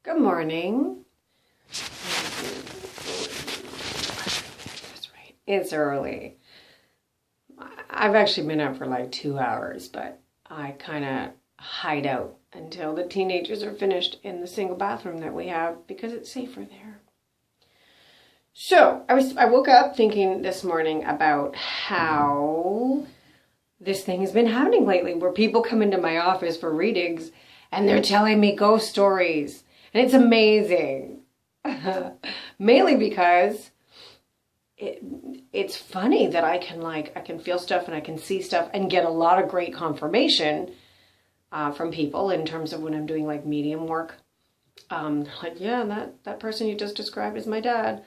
Good morning. That's right. It's early. I've actually been up for like 2 hours, but I kind of hide out until the teenagers are finished in the single bathroom that we have because it's safer there. So I woke up thinking this morning about how this thing has been happening lately, where people come into my office for readings and they're telling me ghost stories. And it's amazing. Mainly because it's funny that I can feel stuff and I can see stuff and get a lot of great confirmation from people in terms of when I'm doing like medium work. Like, yeah, that person you just described is my dad.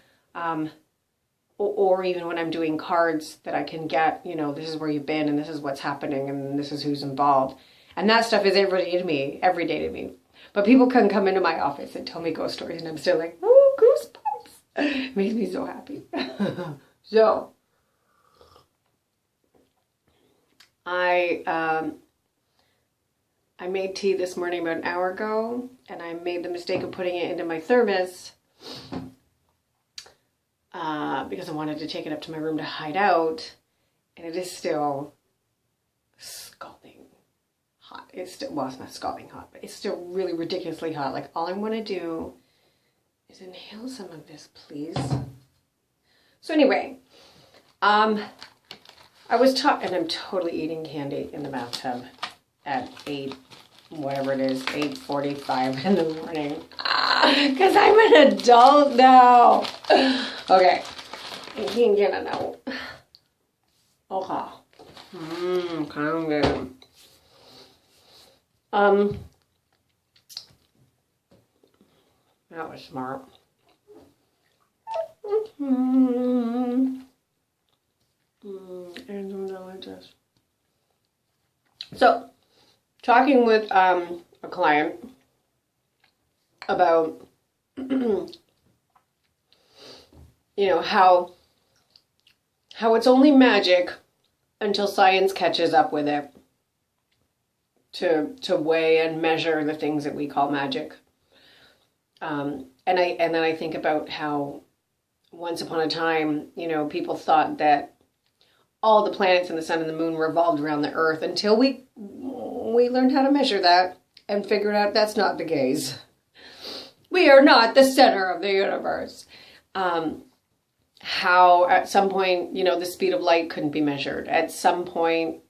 Or even when I'm doing cards that I can get, this is where you've been and this is what's happening and this is who's involved. And that stuff is every day to me. But people can come into my office and tell me ghost stories and I'm still like, oh, goosebumps. It makes me so happy. So, I made tea this morning about an hour ago and I made the mistake of putting it into my thermos because I wanted to take it up to my room to hide out, and it is still scalding hot. It's not scalding hot, but it's still really ridiculously hot. Like, all I want to do is inhale some of this, please. So anyway, I was taught, and I'm totally eating candy in the bathtub at 8:45 in the morning. Because I'm an adult now. Okay. I can't get it out. Okay. Kind of good. That was smart. And delicious. So, talking with a client about how it's only magic until science catches up with it to weigh and measure the things that we call magic. And then I think about how once upon a time, people thought that all the planets and the sun and the moon revolved around the earth until we learned how to measure that and figured out that's not the case. We are not the center of the universe. How at some point, the speed of light couldn't be measured. At some point,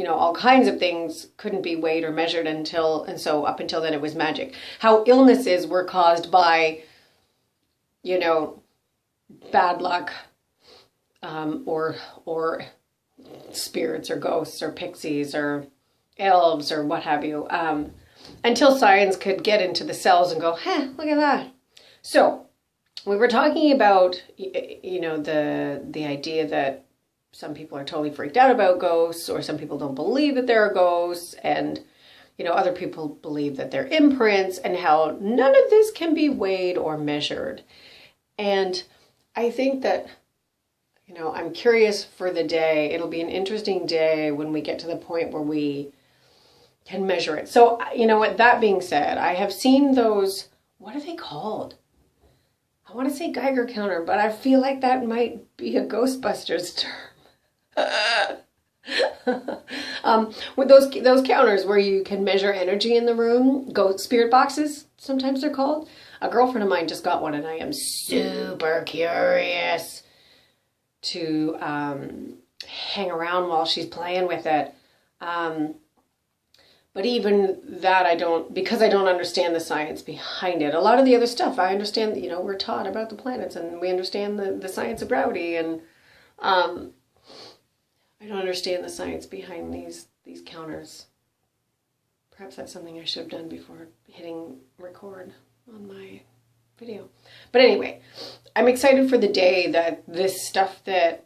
all kinds of things couldn't be weighed or measured so up until then it was magic. How illnesses were caused by, bad luck, or spirits or ghosts or pixies or elves or what have you, until science could get into the cells and go, look at that. So we were talking about, the idea that some people are totally freaked out about ghosts, or some people don't believe that there are ghosts, and, other people believe that they're imprints, and how none of this can be weighed or measured. And I think that, I'm curious for the day. It'll be an interesting day when we get to the point where we can measure it. So, with that being said, I have seen those, what are they called? I want to say Geiger counter, but I feel like that might be a Ghostbusters term. With those counters where you can measure energy in the room, ghost spirit boxes, sometimes they're called. A girlfriend of mine just got one and I am super curious to hang around while she's playing with it. But even that because I don't understand the science behind it. A lot of the other stuff, I understand, we're taught about the planets and we understand the science of gravity, and I don't understand the science behind these counters. Perhaps that's something I should have done before hitting record on my video. But anyway, I'm excited for the day that this stuff that,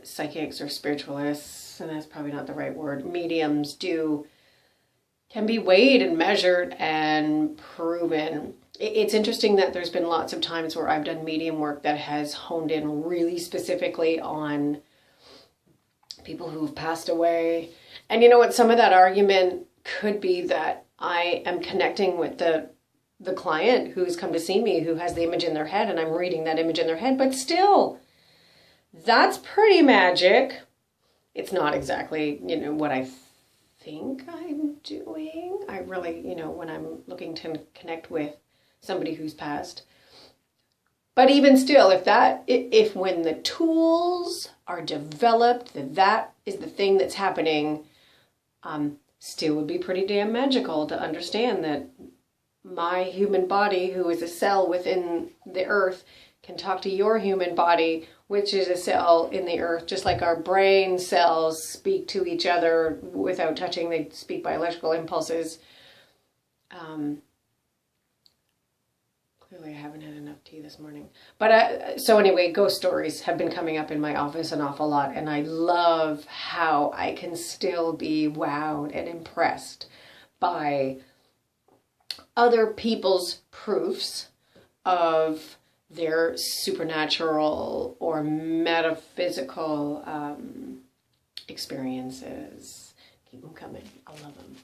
psychics or spiritualists, and that's probably not the right word, mediums do, can be weighed and measured and proven. It's interesting that there's been lots of times where I've done medium work that has honed in really specifically on people who've passed away. And you know what? Some of that argument could be that I am connecting with the client who's come to see me, who has the image in their head, and I'm reading that image in their head. But still, that's pretty magic. It's not exactly, what I think I'm doing. I really, when I'm looking to connect with somebody who's passed. But even still, if when the tools are developed, that is the thing that's happening, still would be pretty damn magical to understand that my human body, who is a cell within the earth, can talk to your human body, which is a cell in the earth, just like our brain cells speak to each other without touching. They speak by electrical impulses. Clearly I haven't had enough tea this morning. But so anyway, ghost stories have been coming up in my office an awful lot, and I love how I can still be wowed and impressed by other people's proofs of their supernatural or metaphysical experiences. Keep them coming. I love them.